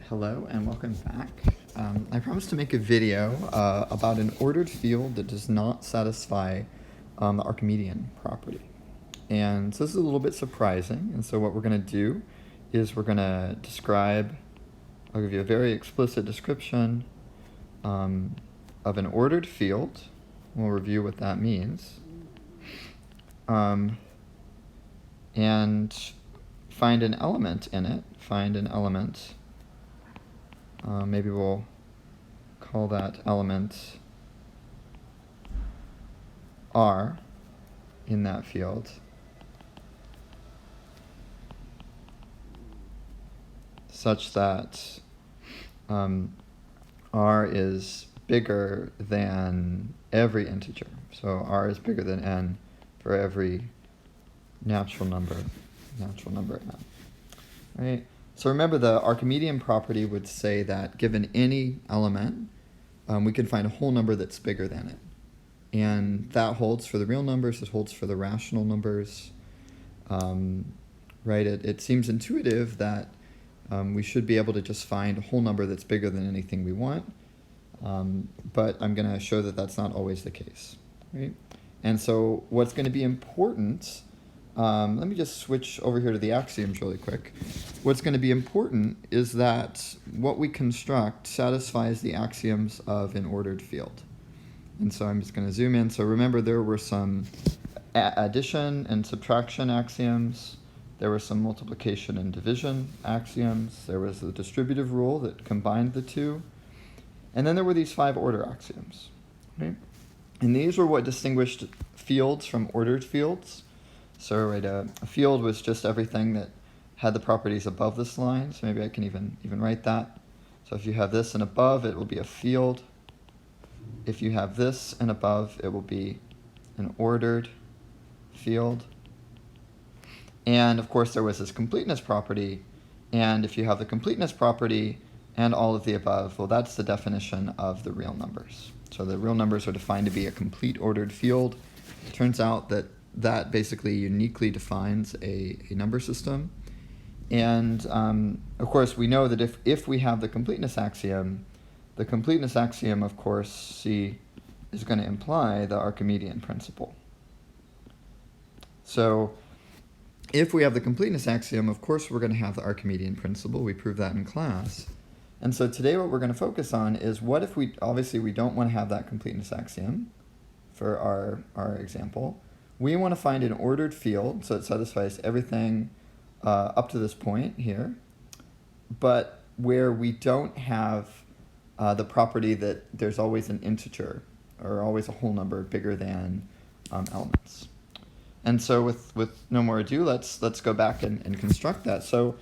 Hello and welcome back. I promised to make a video about an ordered field that does not satisfy the Archimedean property. And so this is a little bit surprising, and so what we're going to do is we're going to describe, I'll give you a very explicit description of an ordered field. We'll review what that means. And find an element in it, maybe we'll call that element R in that field, such that R is bigger than every integer. So R is bigger than n for every natural number n. Right? So remember, the Archimedean property would say that given any element, we can find a whole number that's bigger than it. And that holds for the real numbers, it holds for the rational numbers. Right? It seems intuitive that we should be able to just find a whole number that's bigger than anything we want. But I'm going to show that that's not always the case. Right? And so what's going to be important, let me just switch over here to the axioms really quick. What's going to be important is that what we construct satisfies the axioms of an ordered field. And so I'm just going to zoom in. So remember, there were some addition and subtraction axioms. There were some multiplication and division axioms. There was the distributive rule that combined the two. And then there were these 5 order axioms. Right? And these were what distinguished fields from ordered fields. So right, a field was just everything that had the properties above this line. So maybe I can even write that. So if you have this and above, it will be a field. If you have this and above, it will be an ordered field. And of course, there was this completeness property. And if you have the completeness property and all of the above, well, that's the definition of the real numbers. So the real numbers are defined to be a complete ordered field. It turns out that basically uniquely defines a number system. And of course, we know that if we have the completeness axiom, of course, C is going to imply the Archimedean principle. So if we have the completeness axiom, of course, we're going to have the Archimedean principle. We proved that in class. And so today what we're going to focus on is what if we don't want to have that completeness axiom for our example. We want to find an ordered field, so it satisfies everything up to this point here, but where we don't have the property that there's always an integer or always a whole number bigger than elements. And so with no more ado, let's go back and construct that. So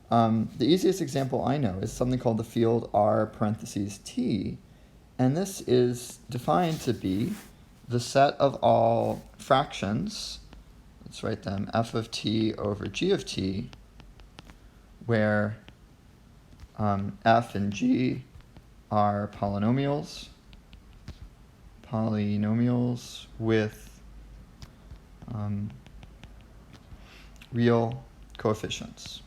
the easiest example I know is something called the field R parentheses T, and this is defined to be the set of all fractions, let's write them, f of t over g of t, where f and g are polynomials with real coefficients.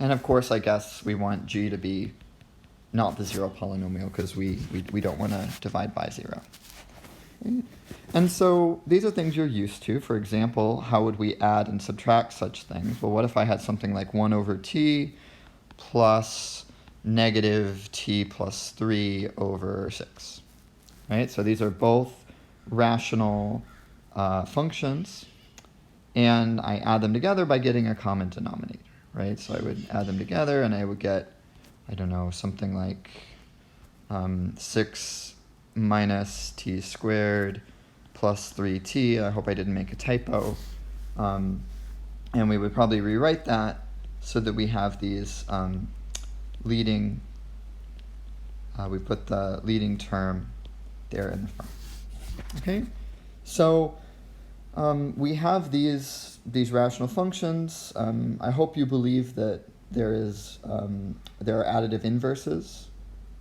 And of course, I guess we want g to be not the zero polynomial because we don't want to divide by 0. And so these are things you're used to. For example, how would we add and subtract such things? Well, what if I had something like 1 over t plus negative t plus 3 over 6? Right? So these are both rational functions, and I add them together by getting a common denominator. Right? So I would add them together, and I would get, I don't know, something like 6 minus t squared plus 3t. I hope I didn't make a typo. And we would probably rewrite that so that we have these leading, we put the leading term there in the front. Okay? So we have these rational functions. I hope you believe that there are additive inverses,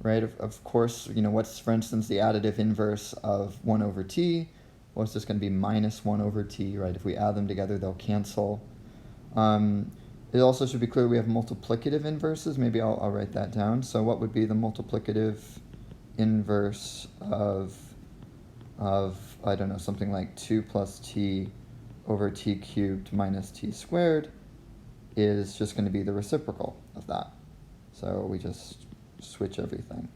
right? Of course, what's, for instance, the additive inverse of 1 over t? Well, it's just going to be minus 1 over t, right? If we add them together, they'll cancel. It also should be clear we have multiplicative inverses. Maybe I'll write that down. So what would be the multiplicative inverse of I don't know, something like 2 plus t over t cubed minus t squared is just going to be the reciprocal of that. So we just switch everything.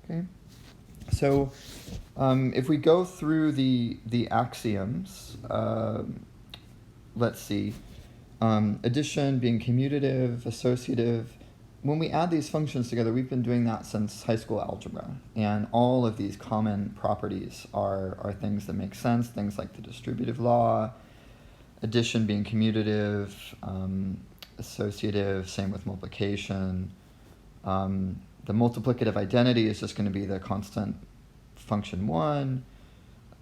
Okay. So if we go through the axioms, let's see, addition being commutative, associative. When we add these functions together, we've been doing that since high school algebra, and all of these common properties are things that make sense, things like the distributive law, addition being commutative, associative, same with multiplication. The multiplicative identity is just going to be the constant function 1.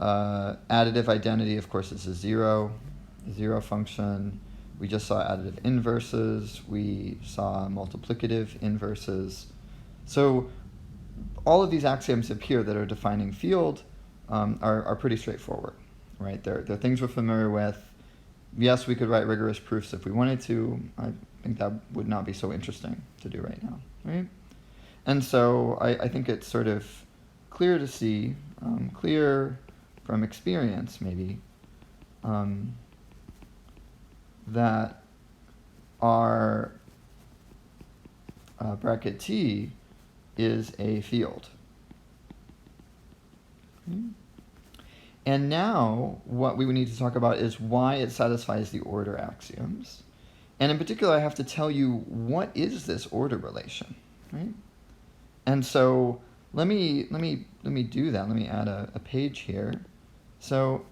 Additive identity, of course, is a zero function. We just saw additive inverses. We saw multiplicative inverses. So all of these axioms up here that are defining field are pretty straightforward, right? They're things we're familiar with. Yes, we could write rigorous proofs if we wanted to. I think that would not be so interesting to do right now, right? And so I think it's sort of clear to see, clear from experience maybe, that our bracket T is a field. Okay. And now what we would need to talk about is why it satisfies the order axioms. And in particular, I have to tell you, what is this order relation, right? And so let me do that. Let me add a page here. So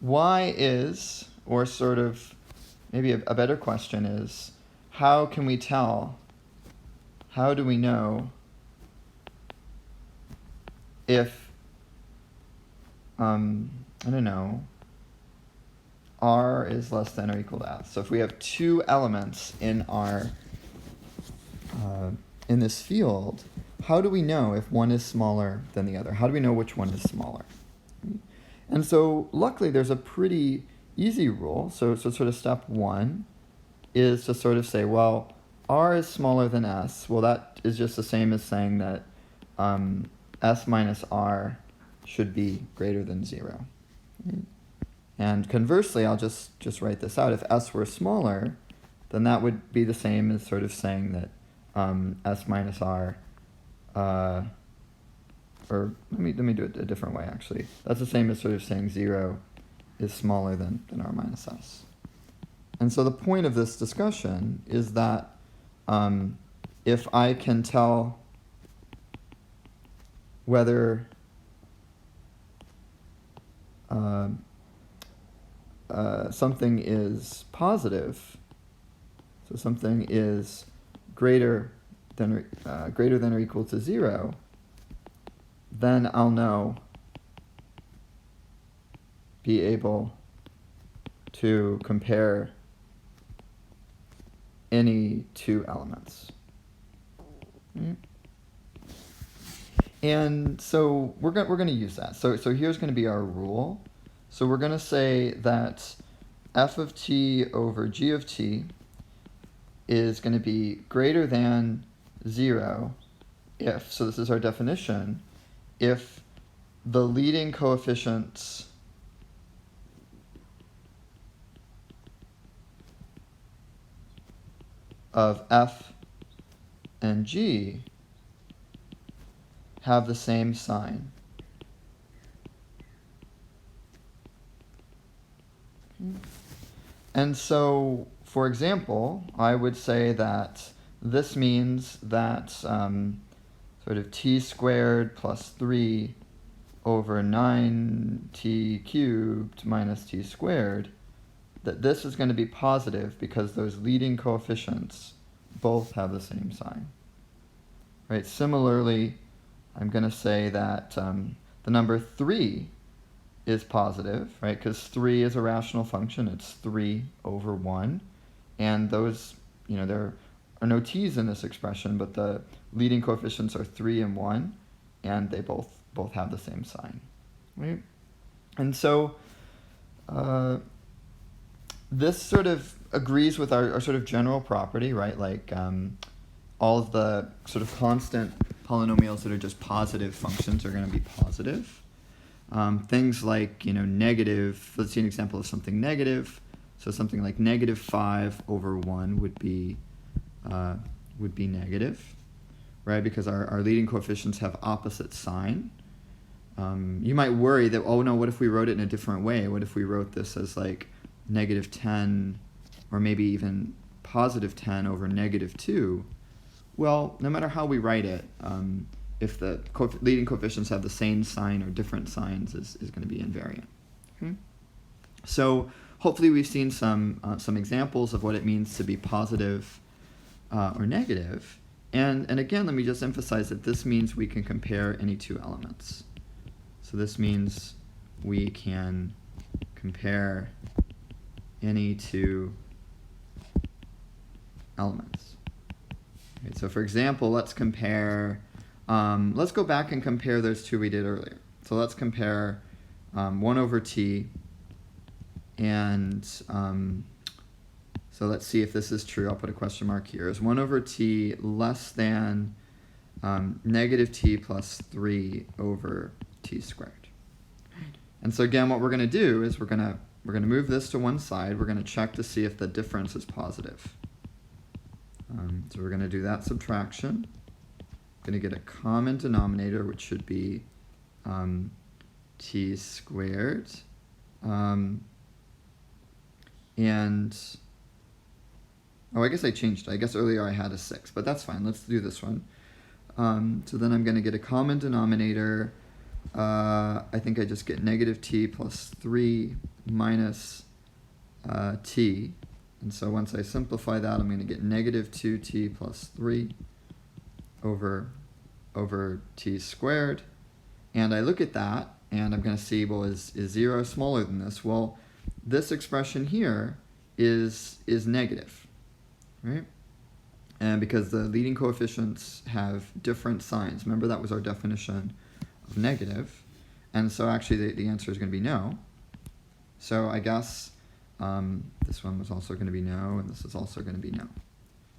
why is, or sort of maybe a better question is, how can we tell, how do we know if, I don't know, R is less than or equal to S? So if we have two elements in our, in this field, how do we know if one is smaller than the other? How do we know which one is smaller? And so luckily there's a pretty easy rule. So sort of step 1 is to sort of say, well, R is smaller than S. Well, that is just the same as saying that S minus R should be greater than 0. And conversely, I'll just write this out. If S were smaller, then that would be the same as sort of saying that S minus R, or let me do it a different way, actually. That's the same as sort of saying 0 is smaller than R minus S. And so the point of this discussion is that if I can tell whether something is positive, so something is greater than or equal to 0, then I'll know, be able to compare any two elements. And so we're going to use that. So here's going to be our rule. So we're going to say that f of t over g of t is going to be greater than 0 if, so this is our definition, if the leading coefficients of f and g have the same sign. And so, for example, I would say that this means that sort of t squared plus 3 over 9t cubed minus t squared, that this is going to be positive because those leading coefficients both have the same sign. Right? Similarly, I'm going to say that the number 3 is positive, right? Because 3 is a rational function. It's 3 over 1. And those, there are no t's in this expression, but the leading coefficients are 3 and 1, and they both have the same sign, right? And so This sort of agrees with our sort of general property, right? Like all of the sort of constant polynomials that are just positive functions are going to be positive. Things like, negative, let's see an example of something negative. So something like negative 5 over 1 would be negative, right? Because our leading coefficients have opposite sign. You might worry that, oh no, what if we wrote it in a different way? What if we wrote this as like negative 10 or maybe even positive 10 over negative 2? Well, no matter how we write it, if the leading coefficients have the same sign or different signs, is going to be invariant. Okay? So hopefully we've seen some examples of what it means to be positive or negative. And again, let me just emphasize that this means we can compare any two elements. So this means we can compare any two elements. Okay, so for example, let's compare, let's go back and compare those two we did earlier. So let's compare 1 over t, and so let's see if this is true. I'll put a question mark here. Is 1 over t less than negative t plus 3 over t squared? And so again, what we're going to do is we're going to move this to one side. We're going to check to see if the difference is positive. So we're going to do that subtraction. Going to get a common denominator, which should be t squared. And oh, I guess I changed it. I guess earlier I had a 6, but that's fine. Let's do this one. So then I'm going to get a common denominator. I think I just get negative t plus 3 minus t. And so once I simplify that, I'm going to get negative 2t plus 3 over t squared. And I look at that, and I'm going to see, well, is 0 smaller than this? Well, this expression here is negative, right? And because the leading coefficients have different signs. Remember, that was our definition of negative. And so actually the answer is going to be no. So I guess this one was also going to be no, and this is also going to be no.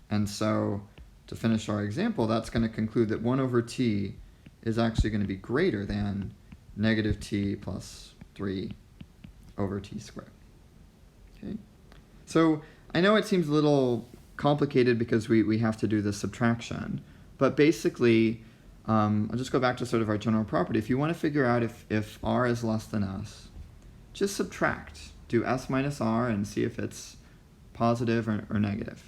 And so to finish our example, that's going to conclude that 1 over t is actually going to be greater than negative t plus 3 over t squared. Okay. So I know it seems a little complicated because we have to do the subtraction, but basically, I'll just go back to sort of our general property. If you want to figure out if r is less than s, just subtract. Do s minus r and see if it's positive or negative.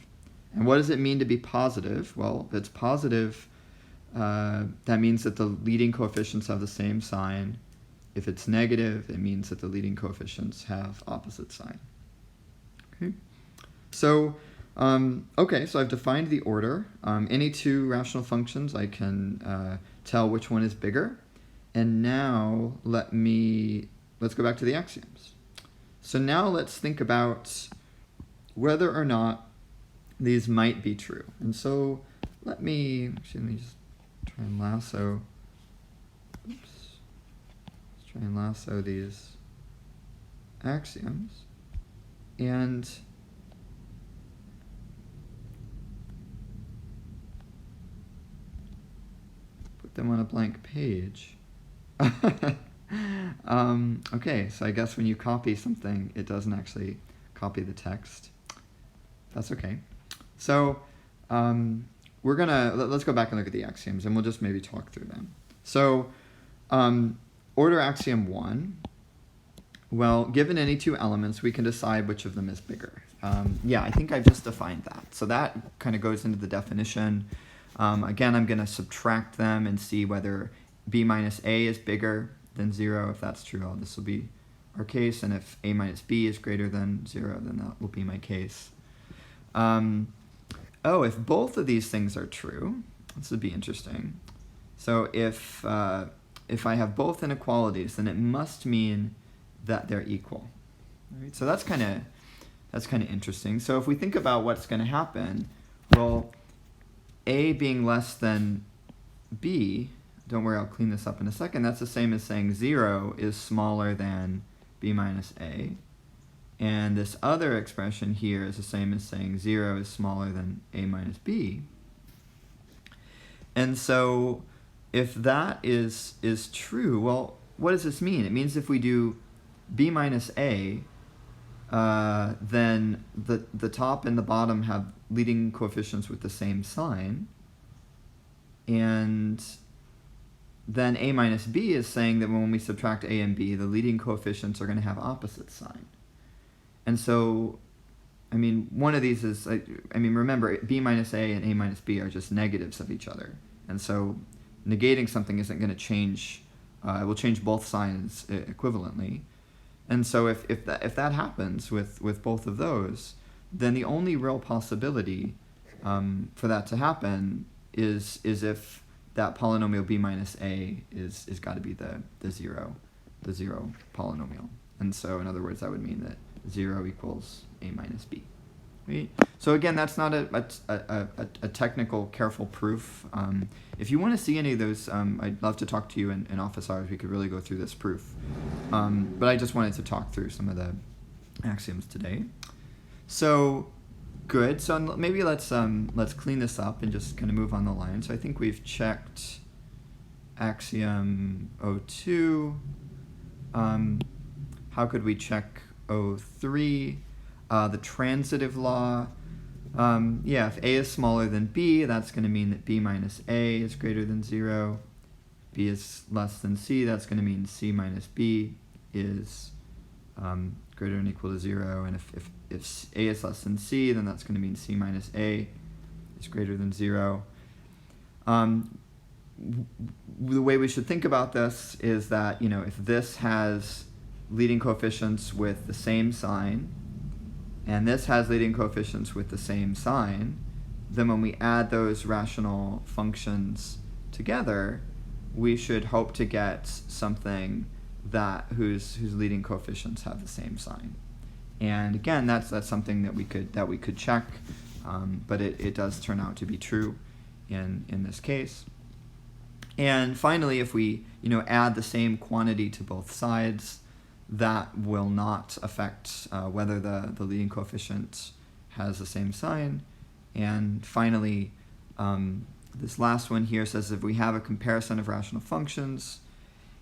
And what does it mean to be positive? Well, if it's positive, that means that the leading coefficients have the same sign. If it's negative, it means that the leading coefficients have opposite sign. Okay. So, so I've defined the order. Any two rational functions, I can tell which one is bigger. And now let's go back to the axioms. So now let's think about whether or not these might be true. And so let me just try and lasso. Let's try and lasso these axioms. And put them on a blank page. Okay, so I guess when you copy something, it doesn't actually copy the text. That's okay. So let's go back and look at the axioms, and we'll just maybe talk through them. So order axiom 1. Well, given any two elements, we can decide which of them is bigger. Yeah, I think I've just defined that. So that kind of goes into the definition. Again, I'm going to subtract them and see whether b minus a is bigger than 0. If that's true, this will be our case. And if a minus b is greater than 0, then that will be my case. If both of these things are true, this would be interesting. So if I have both inequalities, then it must mean that they're equal. Right? So that's kind of interesting. So if we think about what's going to happen, well, a being less than b, don't worry, I'll clean this up in a second. That's the same as saying 0 is smaller than b minus a. And this other expression here is the same as saying 0 is smaller than a minus b. And so if that is true, well, what does this mean? It means if we do b minus a, then the top and the bottom have leading coefficients with the same sign. And then a minus b is saying that when we subtract a and b, the leading coefficients are going to have opposite sign. And so, I mean, one of these is, remember, b minus a and a minus b are just negatives of each other. And so negating something isn't going to change, it will change both signs equivalently. And so if that happens with both of those, then the only real possibility for that to happen is if that polynomial b minus a is got to be the zero polynomial. And so in other words, that would mean that 0 equals a minus b. Right? So again, that's not a technical, careful proof. If you want to see any of those, I'd love to talk to you in office hours. We could really go through this proof. But I just wanted to talk through some of the axioms today. So good. So maybe let's clean this up and just kind of move on the line. So I think we've checked axiom 02. How could we check 03? The transitive law. If a is smaller than b, that's going to mean that b minus a is greater than 0. B is less than c, that's going to mean c minus b is greater than or equal to 0. And if a is less than c, then that's going to mean c minus a is greater than 0. The way we should think about this is that, if this has leading coefficients with the same sign, and this has leading coefficients with the same sign, then when we add those rational functions together, we should hope to get something whose leading coefficients have the same sign. And again, that's something that we could check, but it does turn out to be true in this case. And finally, if we add the same quantity to both sides, that will not affect whether the leading coefficient has the same sign. And finally, this last one here says if we have a comparison of rational functions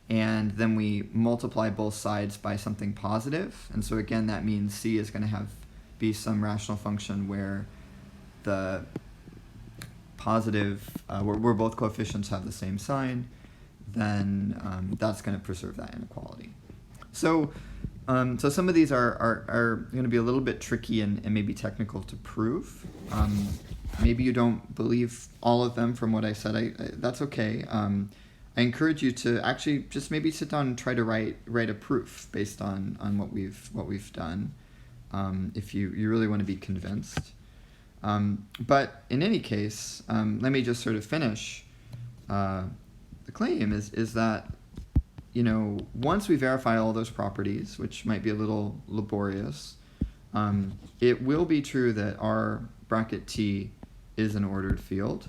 and then we multiply both sides by something positive, and so again that means c is going to be some rational function where the positive, where both coefficients have the same sign, then that's going to preserve that inequality. So some of these are going to be a little bit tricky and maybe technical to prove. Maybe you don't believe all of them from what I said. That's okay. I encourage you to actually just maybe sit down and try to write a proof based on what we've done, if you really want to be convinced. But in any case, let me just sort of finish. The claim is that once we verify all those properties, which might be a little laborious, it will be true that R bracket T is an ordered field.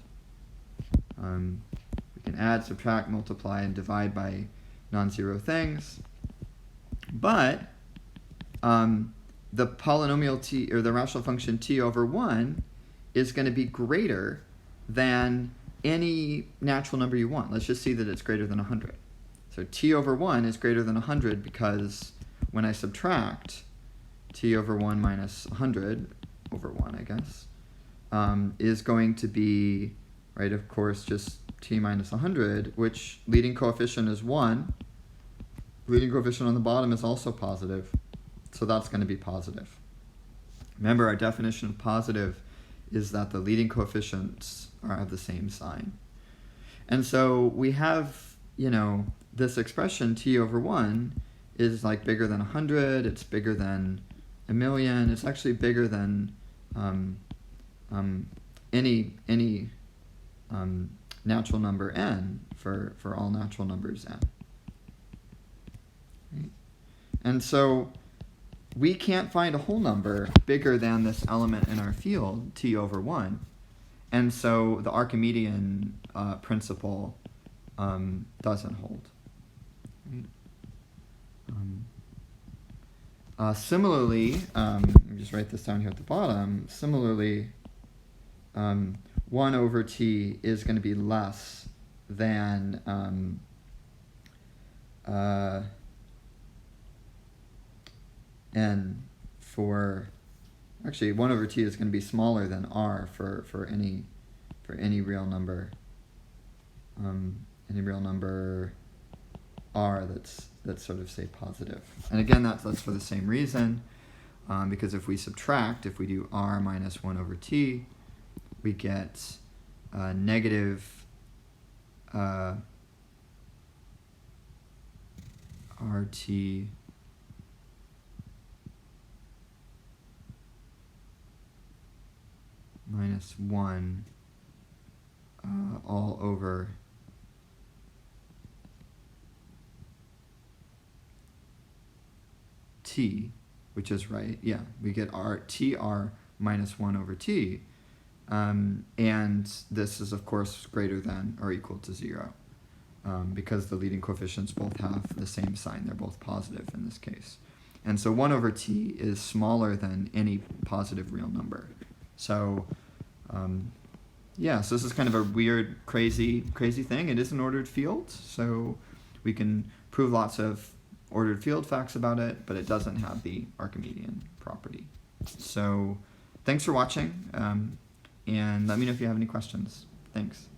We can add, subtract, multiply, and divide by non-zero things. But the polynomial T, or the rational function T over 1, is going to be greater than any natural number you want. Let's just see that it's greater than 100. So t over 1 is greater than 100 because when I subtract t over 1 minus 100 over 1, I guess, is going to be, right, of course, just t minus 100, which leading coefficient is 1. Leading coefficient on the bottom is also positive, so that's going to be positive. Remember, our definition of positive is that the leading coefficients have the same sign. And so we have, this expression t over 1 is like bigger than 100, it's bigger than 1,000,000, it's actually bigger than any natural number n for all natural numbers n. Right? And so we can't find a whole number bigger than this element in our field, t over 1. And so the Archimedean principle doesn't hold. Right? Similarly, let me just write this down here at the bottom. Similarly, 1 over t is going to be less than n for, actually 1 over t is going to be smaller than r for any real number, r that's sort of, say, positive. And again, that's for the same reason, because if we subtract, if we do r minus 1 over t, we get negative rt minus 1 all over t, which is right. Yeah, we get tr minus 1 over t. And this is, of course, greater than or equal to 0, because the leading coefficients both have the same sign. They're both positive in this case. And so 1 over t is smaller than any positive real number. So, yeah, so this is kind of a weird, crazy thing. It is an ordered field, so we can prove lots of ordered field facts about it, but it doesn't have the Archimedean property. So thanks for watching, and let me know if you have any questions. Thanks.